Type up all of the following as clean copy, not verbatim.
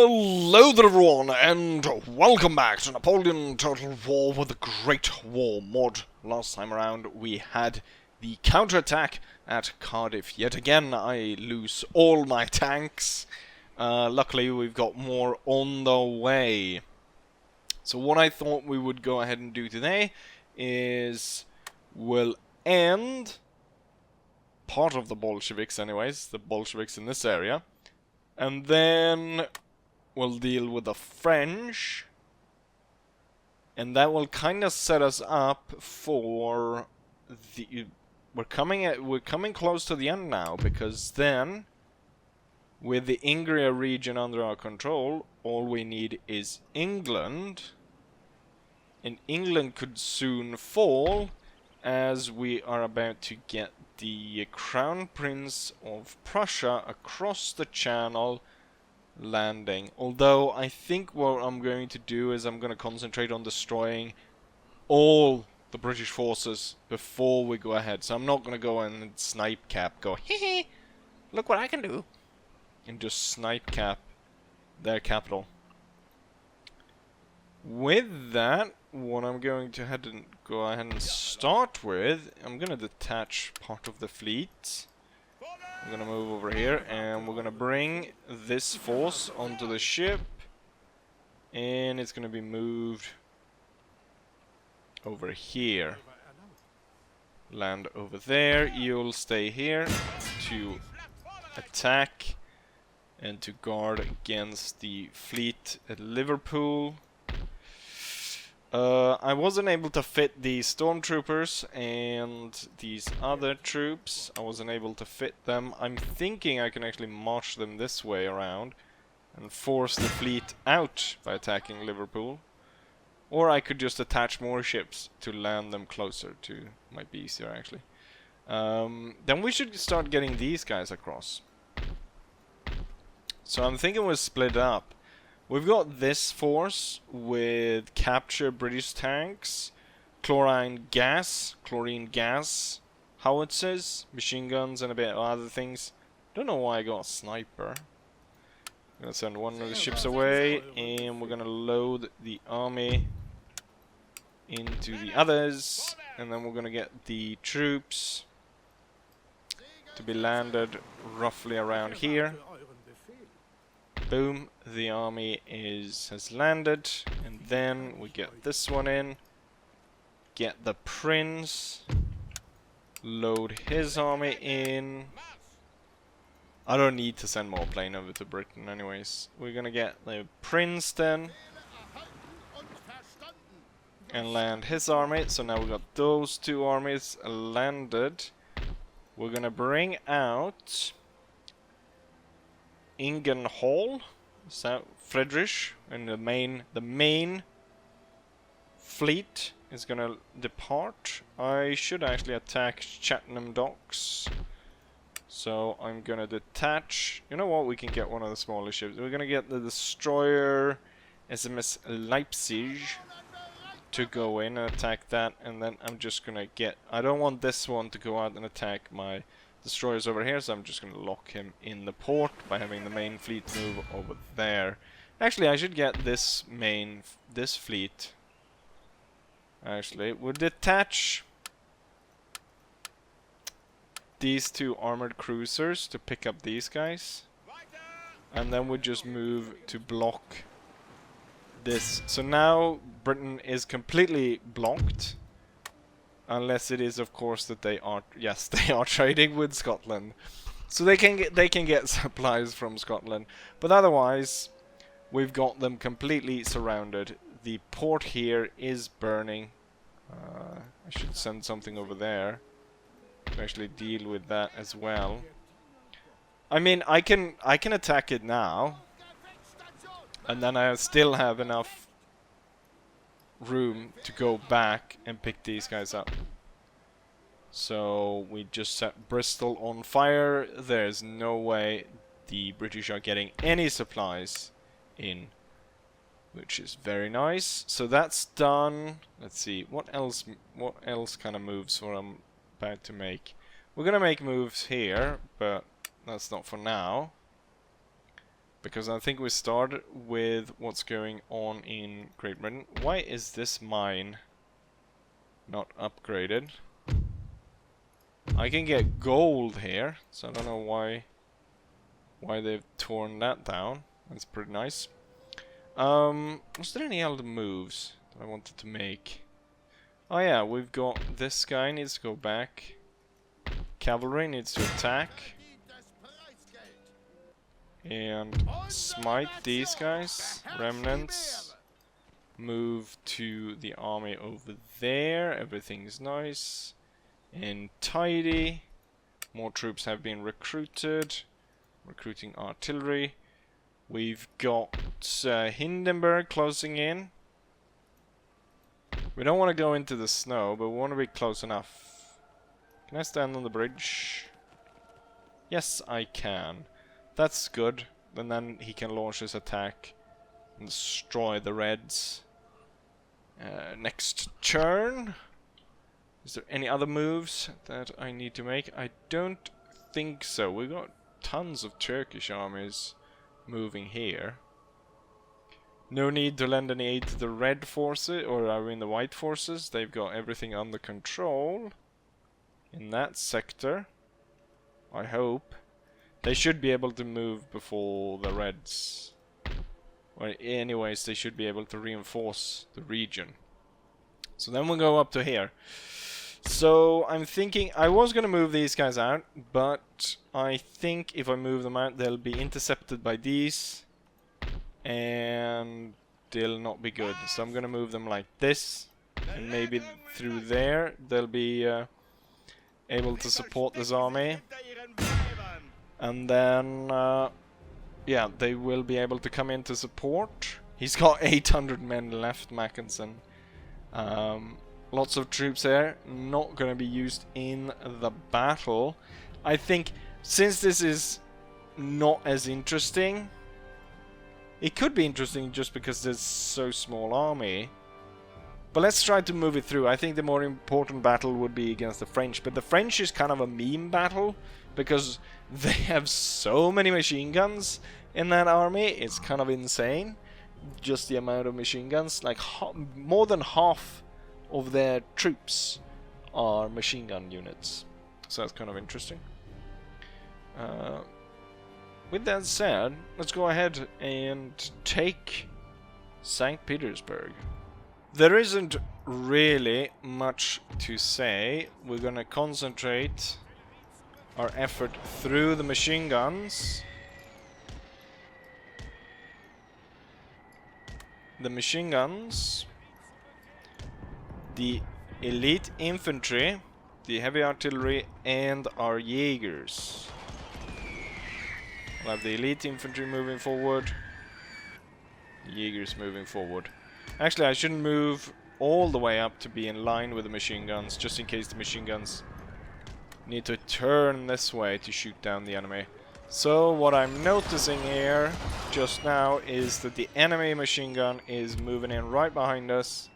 Hello there everyone, and welcome back to Napoleon Total War with the Great War mod. Last time around we had the counterattack at Cardiff. Yet again I lose all my tanks. Luckily we've got more on the way. So what I thought we would go ahead and do today is we'll end part of the Bolsheviks anyways, the Bolsheviks in this area. And then we'll deal with the French, and that will kind of set us up for the. We're coming close to the end now, because then, with the Ingria region under our control, all we need is England, and England could soon fall, as we are about to get the Crown Prince of Prussia across the channel landing. Although I think what I'm going to do is I'm going to concentrate on destroying all the British forces before we go ahead. So I'm not going to go in and snipe cap, go hee look what I can do, and just snipe cap their capital. With that, what I'm going to go ahead and start with, I'm going to detach part of the fleet. I'm going to move over here, and we're going to bring this force onto the ship, and it's going to be moved over here. Land over there. You'll stay here to attack and to guard against the fleet at Liverpool. I wasn't able to fit the stormtroopers and these other troops. I wasn't able to fit them. I'm thinking I can actually march them this way around and force the fleet out by attacking Liverpool. Or I could just attach more ships to land them closer to. Might be easier actually. Then we should start getting these guys across. So I'm thinking we'll split up. We've got this force with capture British tanks, chlorine gas, howitzers, machine guns, and a bit of other things. Don't know why I got a sniper. I'm gonna send one of the ships away, and we're gonna load the army into the others, and then we're gonna get the troops to be landed roughly around here. Boom, the army has landed, and then we get this one in, get the prince, load his army in. I don't need to send more plane over to Britain anyways. We're gonna get the prince then and land his army. So now we got those two armies landed. We're gonna bring out Ingen Hall, so Friedrich, and the main fleet is gonna depart. I should actually attack Chatham docks, so I'm gonna detach. You know what? We can get one of the smaller ships. We're gonna get the destroyer SMS Leipzig to go in and attack that, and then I'm just gonna get. I don't want this one to go out and attack my destroyers over here, so I'm just going to lock him in the port by having the main fleet move over there. Actually, I should get this fleet. Actually, we'll detach these two armored cruisers to pick up these guys, and then we just move to block this. So now Britain is completely blocked. Unless it is, of course, that they are trading with Scotland, so they can get supplies from Scotland. But otherwise, we've got them completely surrounded. The port here is burning. I should send something over there to actually deal with that as well. I mean, I can attack it now, and then I still have enough room to go back and pick these guys up. So we just set Bristol on fire. There's no way the British are getting any supplies in, which is very nice. So that's done. Let's see what else kind of moves what I'm about to make. We're gonna make moves here, but that's not for now. Because I think we started with what's going on in Great Britain. Why is this mine not upgraded? I can get gold here, so I don't know why they've torn that down. That's pretty nice. Was there any other moves that I wanted to make? Oh yeah, we've got this guy needs to go back. Cavalry needs to attack. And smite these guys. Remnants. Move to the army over there. Everything's nice and tidy. More troops have been recruited. Recruiting artillery. We've got Hindenburg closing in. We don't want to go into the snow, but we want to be close enough. Can I stand on the bridge? Yes, I can. That's good. And then he can launch his attack and destroy the Reds. Next turn. Is there any other moves that I need to make? I don't think so. We've got tons of Turkish armies moving here. No need to lend any aid to the Red forces, or I mean the White forces. They've got everything under control in that sector. I hope. They should be able to move before the Reds. Well, anyways, they should be able to reinforce the region. So then we'll go up to here. So I'm thinking I was gonna move these guys out, but I think if I move them out, they'll be intercepted by these, and they'll not be good. So I'm gonna move them like this, and maybe through there they'll be able to support this army. And then, yeah, they will be able to come in to support. He's got 800 men left, Mackinson. Lots of troops there, not going to be used in the battle. I think, since this is not as interesting, it could be interesting just because there's so small army. But let's try to move it through. I think the more important battle would be against the French. But the French is kind of a meme battle, because they have so many machine guns in that army. It's kind of insane, just the amount of machine guns. Like more than half of their troops are machine gun units, so that's kind of interesting. With that said, let's go ahead and take St. Petersburg. There isn't really much to say. We're gonna concentrate our effort through the machine guns. The machine guns, the elite infantry, the heavy artillery, and our Jaegers. We'll have the elite infantry moving forward, Jaegers moving forward. Actually, I shouldn't move all the way up to be in line with the machine guns, just in case the machine guns need to turn this way to shoot down the enemy. So what I'm noticing here just now is that the enemy machine gun is moving in right behind us.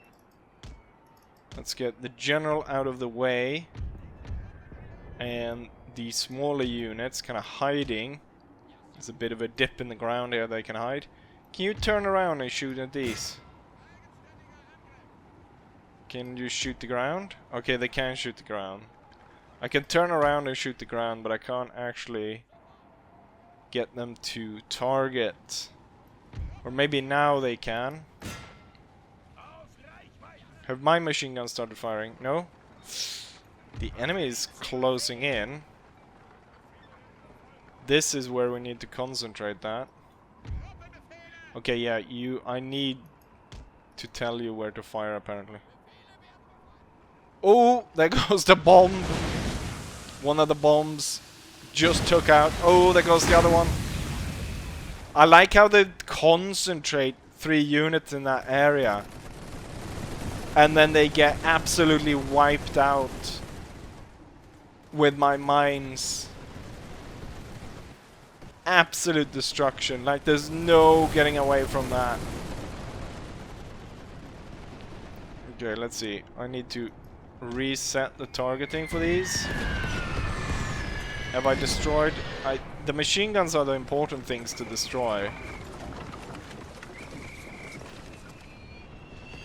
Let's get the general out of the way, and the smaller units kind of hiding. There's a bit of a dip in the ground here they can hide. Can you turn around and shoot at these? Can you shoot the ground? Okay, they can shoot the ground. I can turn around and shoot the ground, but I can't actually get them to target. Or maybe now they can. Have my machine guns started firing? No? The enemy is closing in. This is where we need to concentrate that. Okay, yeah, I need to tell you where to fire, apparently. Oh, there goes the bomb. One of the bombs just took out. Oh, there goes the other one. I like how they concentrate 3 units in that area, and then they get absolutely wiped out with my mines. Absolute destruction. Like, there's no getting away from that. Okay, let's see. I need to reset the targeting for these. Have I destroyed... the machine guns are the important things to destroy.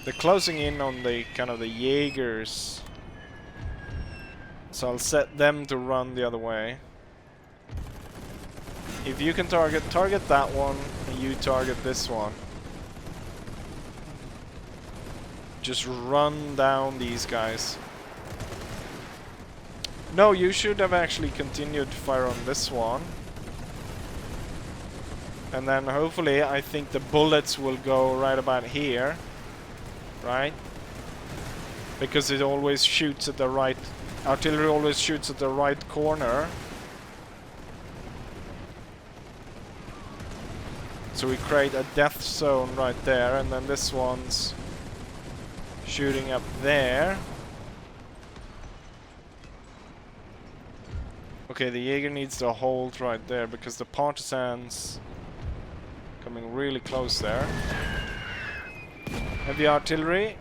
They're closing in on the kind of the Jaegers. So I'll set them to run the other way. If you can target that one, and you target this one. Just run down these guys. No, you should have actually continued to fire on this one. And then hopefully, I think the bullets will go right about here. Right? Because it always shoots at the right... Artillery always shoots at the right corner. So we create a death zone right there, and then this one's shooting up there. Okay, the Jaeger needs to hold right there because the partisans coming really close there. Heavy artillery.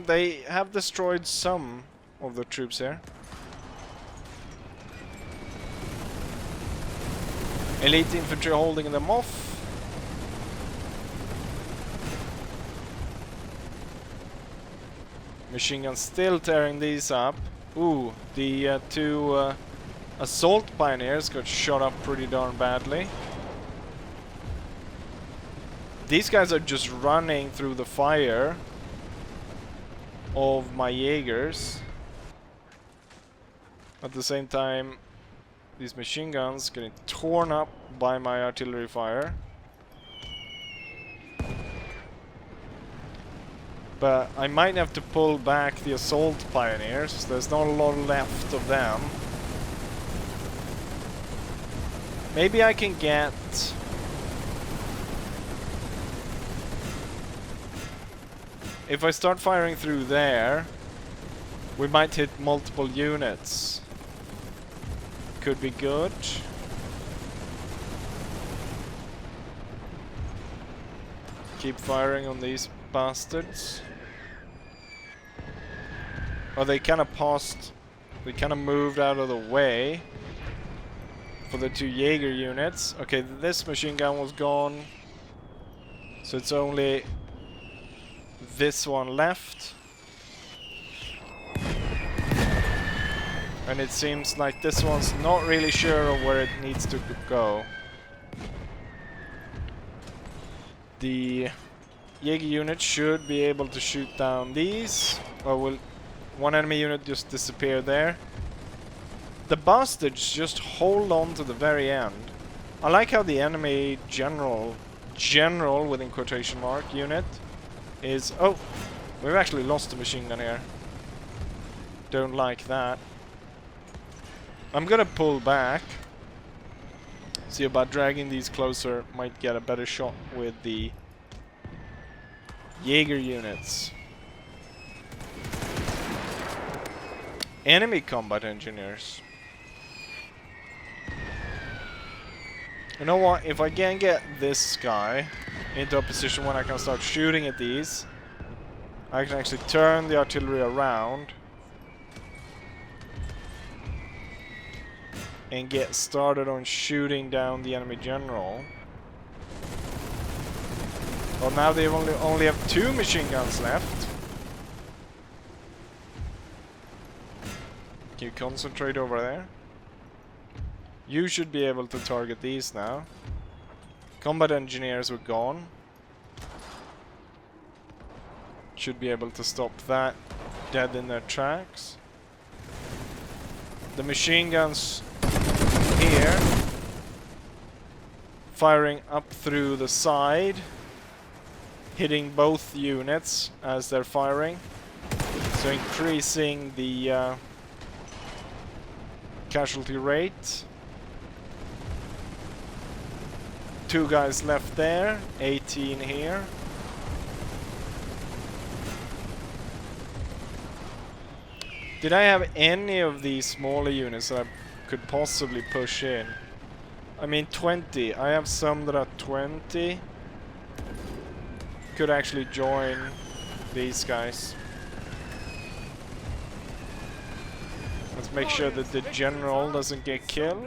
They have destroyed some of the troops here. Elite infantry holding them off. Machine guns still tearing these up. Ooh, the two assault pioneers got shot up pretty darn badly. These guys are just running through the fire of my Jaegers. At the same time, these machine guns getting torn up by my artillery fire. But I might have to pull back the assault pioneers. There's not a lot left of them. Maybe I can get... If I start firing through there, we might hit multiple units. Could be good. Keep firing on these bastards. Oh, they kind of passed... They kind of moved out of the way for the two Jaeger units. Okay, this machine gun was gone. So it's only this one left. And it seems like this one's not really sure of where it needs to go. The Jaeger unit should be able to shoot down these. Or will one enemy unit just disappear there? The bastards just hold on to the very end. I like how the enemy general within quotation mark unit is... Oh, we've actually lost a machine gun here. Don't like that. I'm gonna pull back. See about dragging these closer. Might get a better shot with the Jaeger units. Enemy combat engineers. You know what? If I can get this guy into a position when I can start shooting at these, I can actually turn the artillery around and get started on shooting down the enemy general. Well, now they only have 2 machine guns left. Can you concentrate over there? You should be able to target these now. Combat engineers were gone. Should be able to stop that dead in their tracks. The machine guns here firing up through the side, hitting both units as they're firing, so increasing the casualty rate. 2 guys left there, 18 here. Did I have any of these smaller units that I could possibly push in? I mean 20. I have some that are 20. Could actually join these guys. Let's make sure that the general doesn't get killed.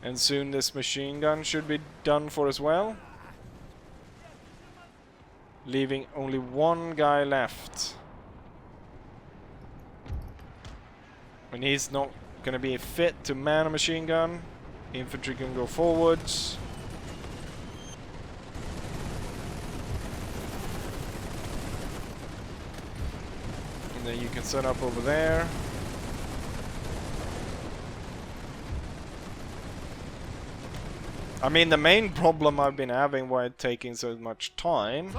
And soon this machine gun should be done for as well. Leaving only one guy left. And he's not going to be fit to man a machine gun. Infantry can go forwards. And then you can set up over there. I mean, the main problem I've been having why it's taking so much time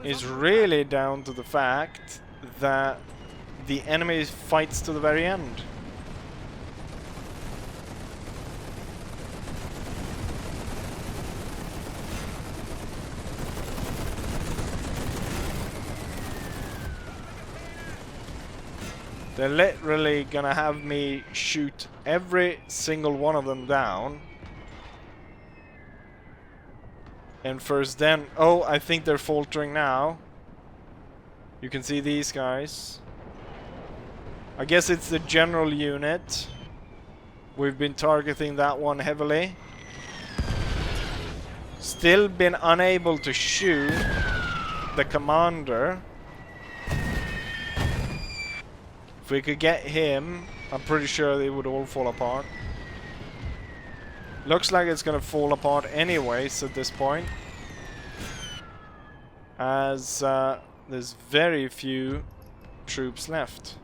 is really down to the fact that the enemy fights to the very end. They're literally gonna have me shoot every single one of them down. And first then... Oh, I think they're faltering now. You can see these guys. I guess it's the general unit. We've been targeting that one heavily. Still been unable to shoot the commander. If we could get him, I'm pretty sure they would all fall apart. Looks like it's gonna fall apart anyways at this point, as there's very few troops left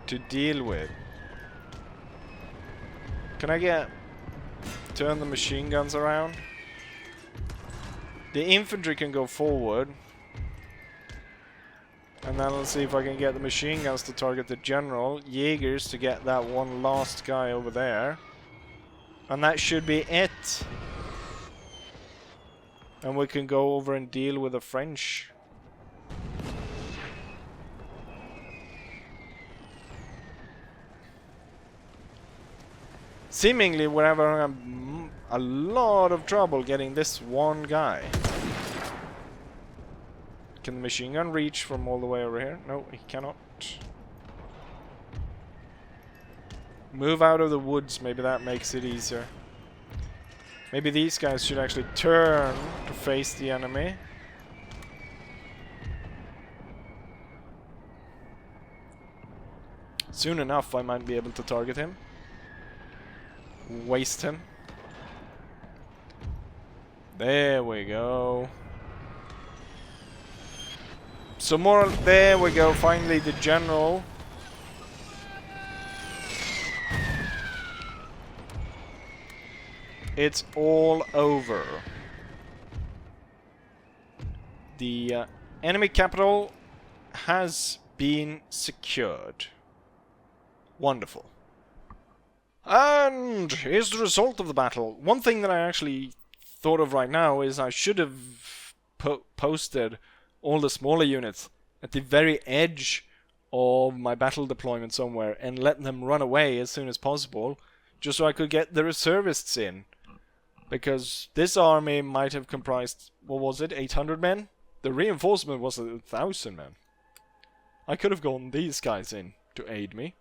to deal with. Can I turn the machine guns around? The infantry can go forward. And then let's see if I can get the machine guns to target the general. Jaegers to get that one last guy over there. And that should be it. And we can go over and deal with the French. Seemingly we're having a lot of trouble getting this one guy. Can the machine gun reach from all the way over here? No, he cannot. Move out of the woods, maybe that makes it easier. Maybe these guys should actually turn to face the enemy. Soon enough I might be able to target him. Waste him. There we go. So more, there we go, finally the general. It's all over. The enemy capital has been secured. Wonderful. And here's the result of the battle. One thing that I actually thought of right now is I should have posted all the smaller units at the very edge of my battle deployment somewhere and let them run away as soon as possible, just so I could get the reservists in. Because this army might have comprised, what was it, 800 men? The reinforcement was 1,000 men. I could have gotten these guys in to aid me.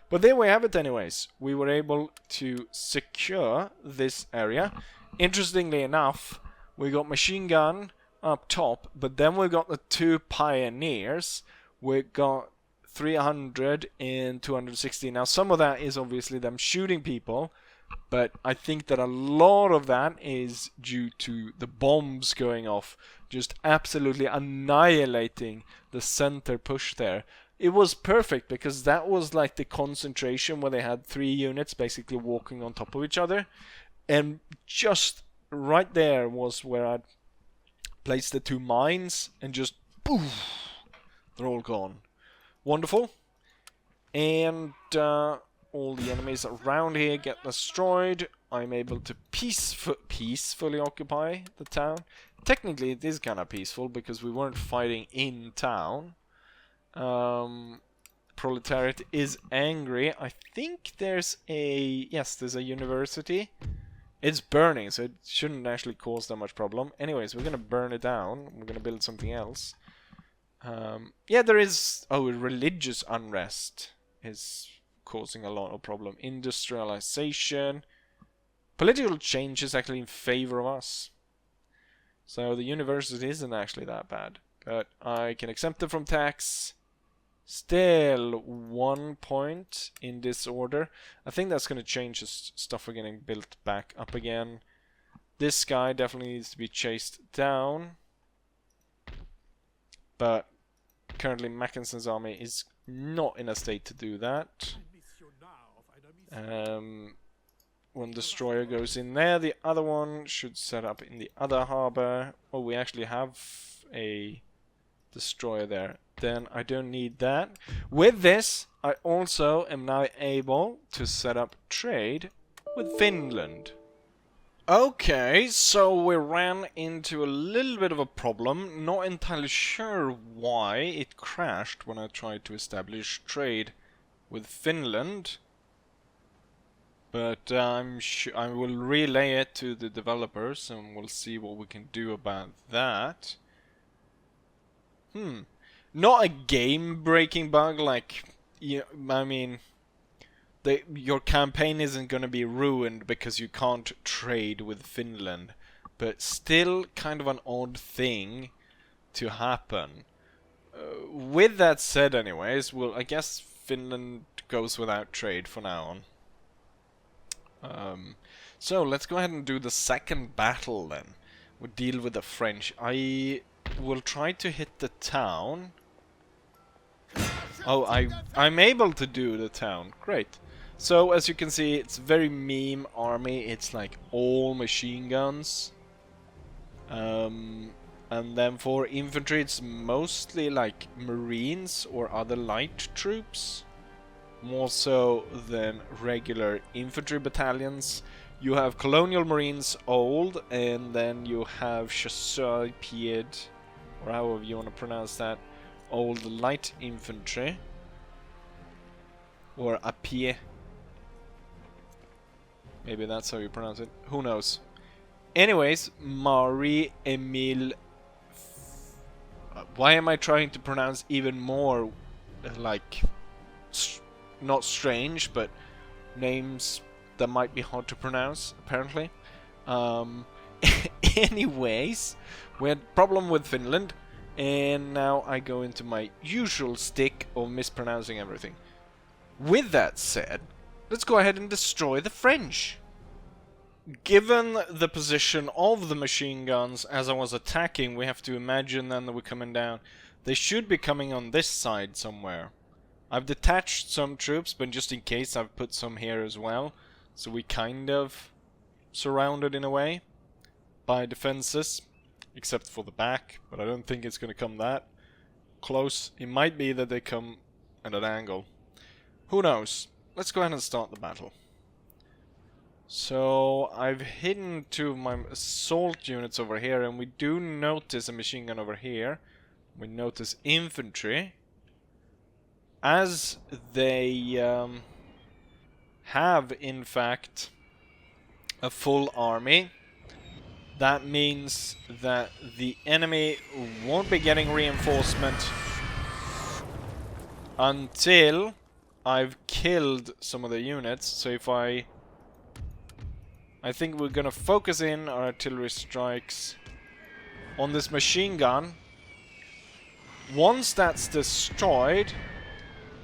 But there we have it anyways. We were able to secure this area. Interestingly enough, we got machine gun up top, but then we got the two pioneers. We got 300 and 260. Now some of that is obviously them shooting people, but I think that a lot of that is due to the bombs going off, just absolutely annihilating the center push there. It was perfect because that was like the concentration where they had 3 units basically walking on top of each other, and just right there was where I'd placed the 2 mines, and just poof, they're all gone. Wonderful. And all the enemies around here get destroyed. I'm able to peacefully occupy the town. Technically it is kind of peaceful because we weren't fighting in town. Proletariat is angry. I think there's a... yes, there's a university. It's burning, so it shouldn't actually cause that much problem. Anyways, we're gonna burn it down. We're gonna build something else. Yeah, there is... Oh, religious unrest is causing a lot of problem. Industrialization. Political change is actually in favor of us. So the university isn't actually that bad. But I can exempt it from tax. Still 1 point in disorder. I think that's going to change as stuff are getting built back up again. This guy definitely needs to be chased down. But currently Mackinson's army is not in a state to do that. One destroyer goes in there. The other one should set up in the other harbor. Oh, we actually have a destroyer there. Then I don't need that. With this, I also am now able to set up trade with Finland. Okay, so we ran into a little bit of a problem. Not entirely sure why it crashed when I tried to establish trade with Finland. But I will relay it to the developers and we'll see what we can do about that. Not a game-breaking bug, like, I mean, your campaign isn't going to be ruined because you can't trade with Finland, but still kind of an odd thing to happen. With that said, anyways, well, I guess Finland goes without trade for now on. So let's go ahead and do the second battle then. We'll deal with the French. I will try to hit the town. Oh, I'm able to do the town. Great. So, as you can see, it's very meme army. It's like all machine guns. And then for infantry, it's mostly like marines or other light troops. More so than regular infantry battalions. You have colonial marines old, and then you have chasseurs pied, or however you want to pronounce that, old light infantry. Or a pied. Maybe that's how you pronounce it. Who knows? Anyways, Marie-Emile... Why am I trying to pronounce even more, like, not strange, but names that might be hard to pronounce, apparently. Anyways, we had problem with Finland, and now I go into my usual stick of mispronouncing everything. With that said, let's go ahead and destroy the French. Given the position of the machine guns as I was attacking, we have to imagine then that we're coming down. They should be coming on this side somewhere. I've detached some troops, but just in case I've put some here as well. So we kind of surrounded in a way by defenses, except for the back, but I don't think it's going to come that close. It might be that they come at an angle. Who knows? Let's go ahead and start the battle. So I've hidden two of my assault units over here, and we do notice a machine gun over here. We notice infantry. As they have, in fact, a full army, that means that the enemy won't be getting reinforcement until I've killed some of the units. So if I think we're gonna focus in our artillery strikes on this machine gun. Once that's destroyed,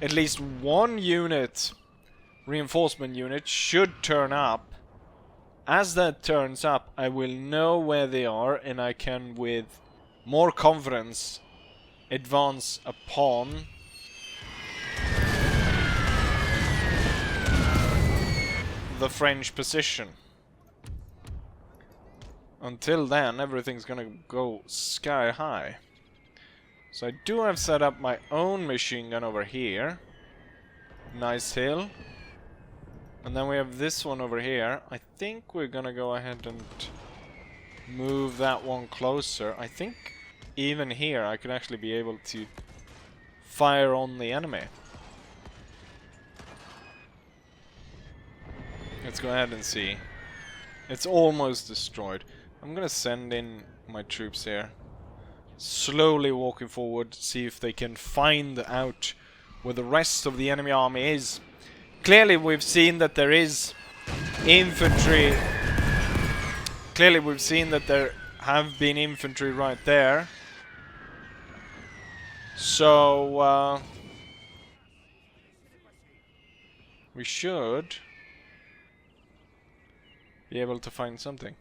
at least one unit, reinforcement unit, should turn up. As that turns up, I will know where they are, and I can, with more confidence, advance upon the French position. Until then, everything's gonna go sky high. So I do have set up my own machine gun over here. Nice hill. And then we have this one over here. I think we're gonna go ahead and move that one closer. I think even here I could actually be able to fire on the enemy. Let's go ahead and see. It's almost destroyed. I'm gonna send in my troops here. Slowly walking forward, see if they can find out where the rest of the enemy army is. Clearly we've seen that there is infantry. Clearly we've seen that there have been infantry right there. So we should be able to find something.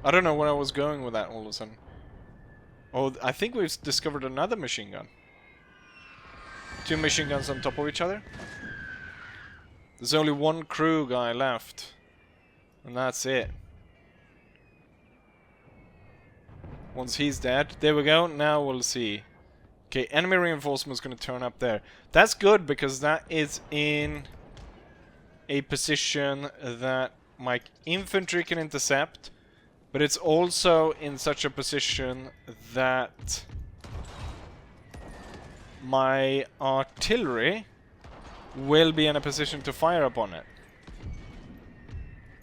I don't know where I was going with that all of a sudden. Oh, I think we've discovered another machine gun. 2 machine guns on top of each other. There's only 1 crew guy left. And that's it. Once he's dead. There we go. Now we'll see. Okay, enemy reinforcement's going to turn up there. That's good because that is in a position that my infantry can intercept. But it's also in such a position that my artillery will be in a position to fire upon it.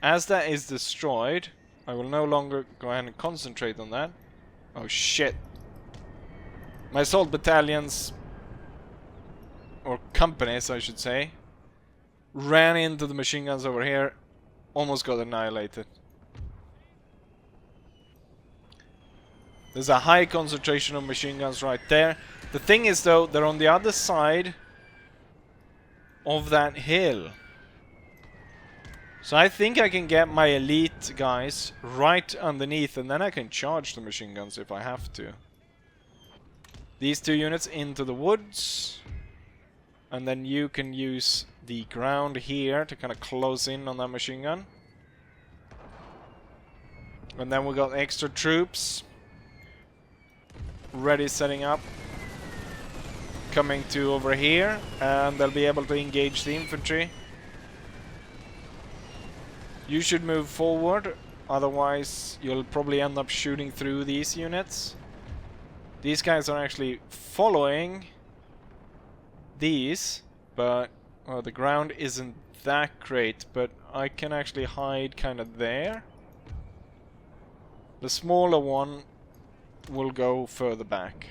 As that is destroyed, I will no longer go ahead and concentrate on that. Oh shit. My assault battalions, or companies I should say, ran into the machine guns over here, almost got annihilated. There's a high concentration of machine guns right there. The thing is though, they're on the other side of that hill. So I think I can get my elite guys right underneath and then I can charge the machine guns if I have to. These 2 units into the woods. And then you can use the ground here to kind of close in on that machine gun. And then we got extra troops ready, setting up, coming to over here, and they'll be able to engage the infantry. You should move forward, otherwise you'll probably end up shooting through these units. These guys are actually following these, but the ground isn't that great, but I can actually hide kind of there. The smaller one will go further back.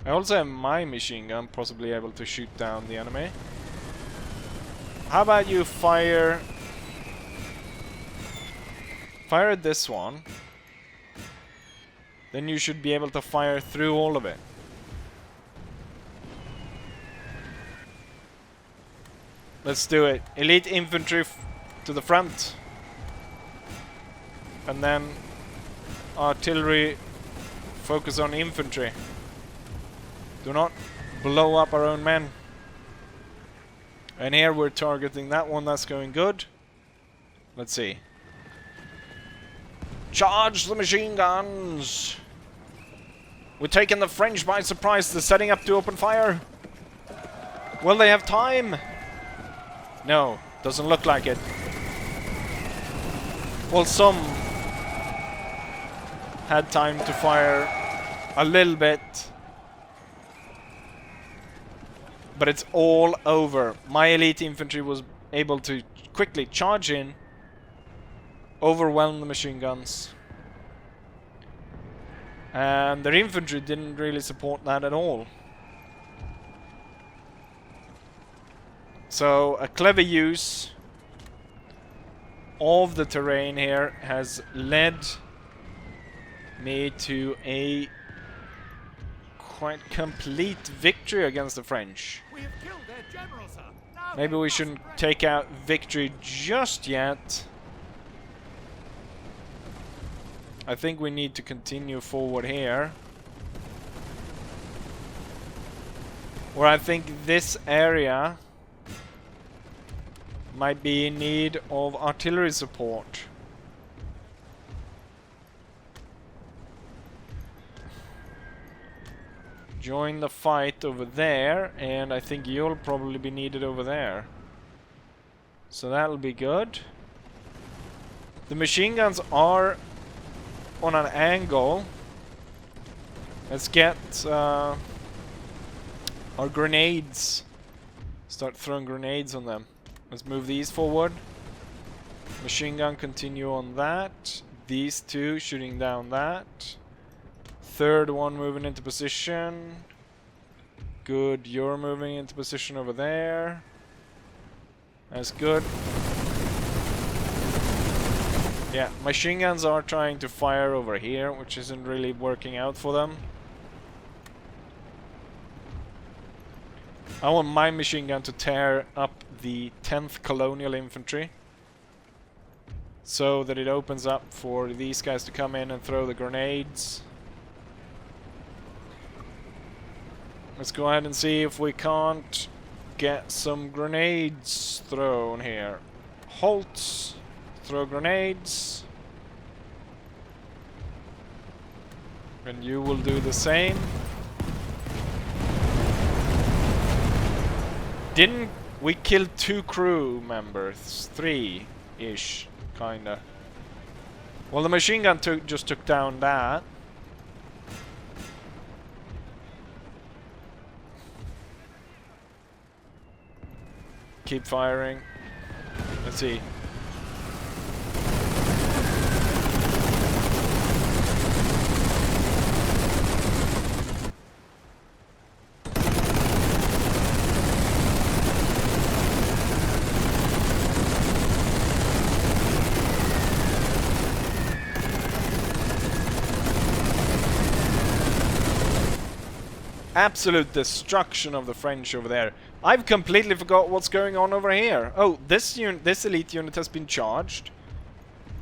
I also have my machine gun possibly able to shoot down the enemy. How about you fire at this one, then you should be able to fire through all of it. Let's do it. Elite infantry to the front. And then artillery, focus on infantry. Do not blow up our own men. And here we're targeting that one. That's going good. Let's see. Charge the machine guns! We're taking the French by surprise. They're setting up to open fire. Will they have time? No, doesn't look like it. Well, some had time to fire a little bit, but it's all over. My elite infantry was able to quickly charge in, overwhelm the machine guns, and their infantry didn't really support that at all. So a clever use of the terrain here has led me to a quite complete victory against the French. We have killed their general, sir. Now Maybe we shouldn't take out victory just yet. I think we need to continue forward here. Where I think this area might be in need of artillery support. Join the fight over there, and I think you'll probably be needed over there. So that'll be good. The machine guns are on an angle. Let's get our grenades. Start throwing grenades on them. Let's move these forward. Machine gun continue on that. These two shooting down that. Third one moving into position. Good, you're moving into position over there. That's good. Yeah, machine guns are trying to fire over here, which isn't really working out for them. I want my machine gun to tear up the 10th Colonial Infantry, so that it opens up for these guys to come in and throw the grenades. Let's go ahead and see if we can't get some grenades thrown here. Halt! Throw grenades. And you will do the same. Didn't we kill 2 crew members? 3-ish, kinda. Well, the machine gun just took down that. Keep firing. Let's see. Absolute destruction of the French over there. I've completely forgot what's going on over here. Oh, this elite unit has been charged.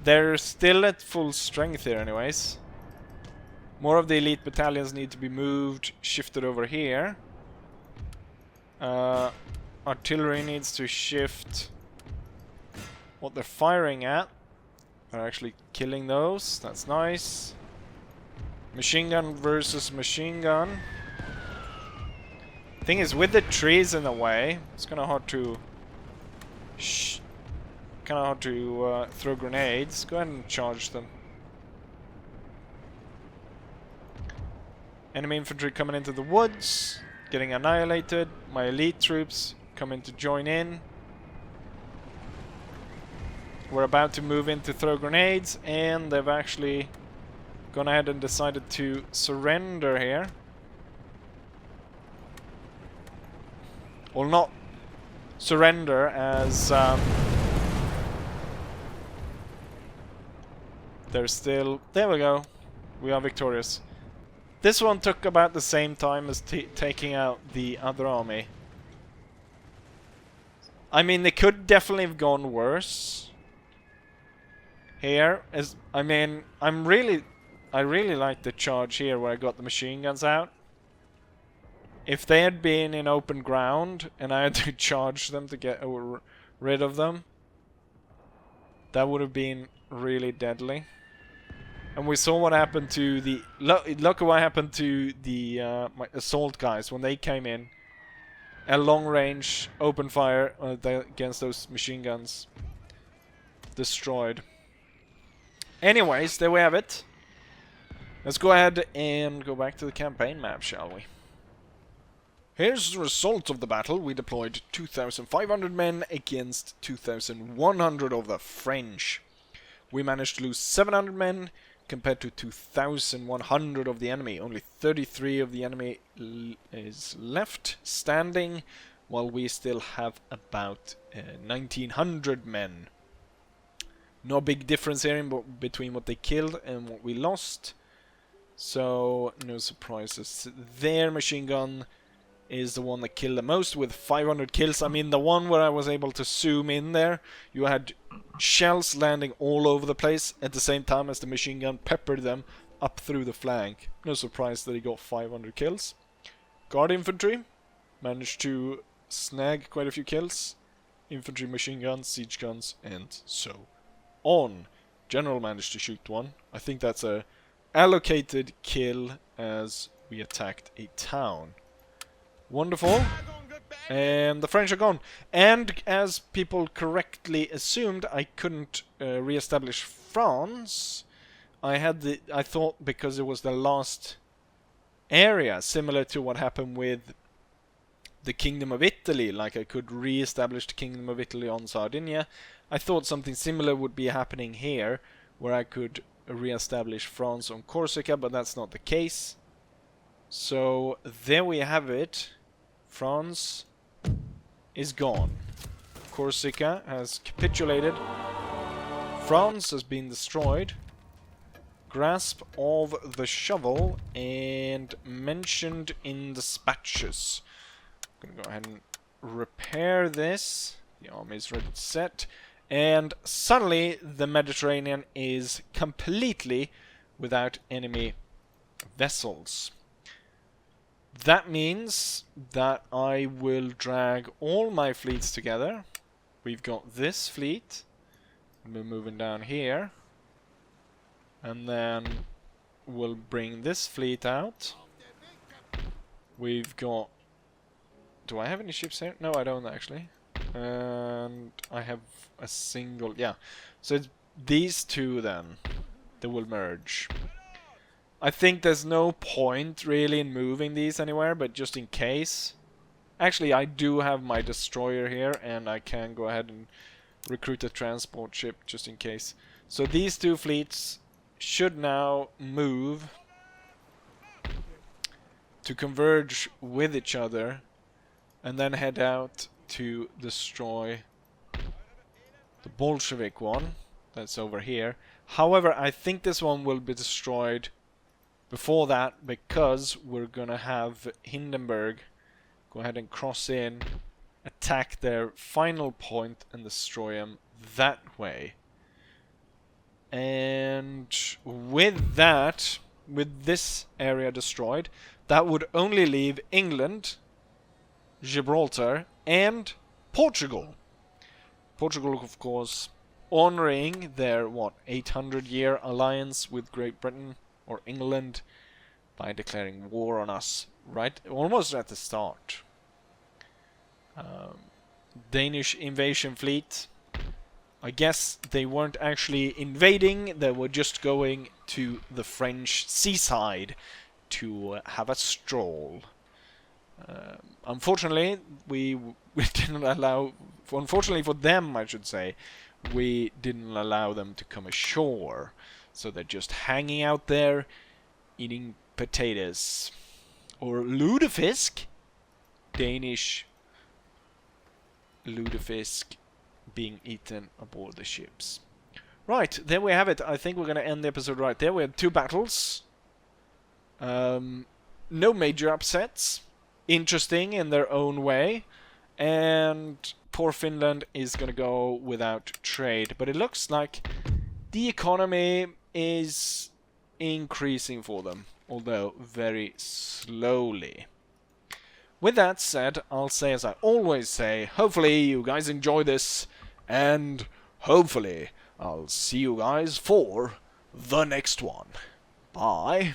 They're still at full strength here anyways. More of the elite battalions need to be moved, shifted over here. Artillery needs to shift what they're firing at. They're actually killing those. That's nice. Machine gun versus machine gun. Thing is, with the trees in the way, it's kind of hard to throw grenades. Go ahead and charge them. Enemy infantry coming into the woods, getting annihilated. My elite troops coming to join in. We're about to move in to throw grenades, and they've actually gone ahead and decided to surrender here. Well, not surrender as they're still... There we go. We are victorious. This one took about the same time as taking out the other army. I mean, they could definitely have gone worse. Here is... I mean, I really like the charge here where I got the machine guns out. If they had been in open ground and I had to charge them to get rid of them, that would have been really deadly. And we saw what happened to the... Look at what happened to the my assault guys when they came in. A long range open fire against those machine guns. Destroyed. Anyways, there we have it. Let's go ahead and go back to the campaign map, shall we? Here's the result of the battle. We deployed 2,500 men against 2,100 of the French. We managed to lose 700 men compared to 2,100 of the enemy. Only 33 of the enemy is left standing, while we still have about 1,900 men. No big difference here between what they killed and what we lost. So, no surprises. Their machine gun is the one that killed the most with 500 kills. I mean, the one where I was able to zoom in there, you had shells landing all over the place at the same time as the machine gun peppered them up through the flank. No surprise that he got 500 kills. Guard infantry managed to snag quite a few kills. Infantry, machine guns, siege guns, and so on. General managed to shoot one. I think that's a allocated kill as we attacked a town. Wonderful. And the French are gone. And as people correctly assumed, I couldn't re-establish France. I thought because it was the last area, similar to what happened with the Kingdom of Italy, like I could re-establish the Kingdom of Italy on Sardinia. I thought something similar would be happening here, where I could re-establish France on Corsica, but that's not the case. So there we have it. France is gone. Corsica has capitulated. France has been destroyed. Grasp of the shovel and mentioned in dispatches. I'm gonna go ahead and repair this. The army is ready to set. And suddenly the Mediterranean is completely without enemy vessels. That means that I will drag all my fleets together. We've got this fleet. We're moving down here. And then we'll bring this fleet out. We've got... Do I have any ships here? No, I don't actually. And I have a single... Yeah. So it's these two then that will merge. I think there's no point really in moving these anywhere, but just in case. Actually, I do have my destroyer here, and I can go ahead and recruit a transport ship just in case. So these two fleets should now move to converge with each other and then head out to destroy the Bolshevik one that's over here. However, I think this one will be destroyed before that, because we're gonna have Hindenburg go ahead and cross in, attack their final point and destroy them that way. And with that, with this area destroyed, that would only leave England, Gibraltar, and Portugal. Portugal, of course, honoring their, 800-year alliance with Great Britain, or England, by declaring war on us, right? Almost at the start. Danish invasion fleet. I guess they weren't actually invading, they were just going to the French seaside to have a stroll. Unfortunately, we didn't allow... Unfortunately for them, I should say, we didn't allow them to come ashore. So they're just hanging out there, eating potatoes. Or lutefisk. Danish lutefisk being eaten aboard the ships. Right, there we have it. I think we're going to end the episode right there. We had 2 battles. No major upsets. Interesting in their own way. And poor Finland is going to go without trade. But it looks like the economy is increasing for them, although very slowly. With that said, I'll say as I always say, hopefully you guys enjoy this, and hopefully I'll see you guys for the next one. Bye.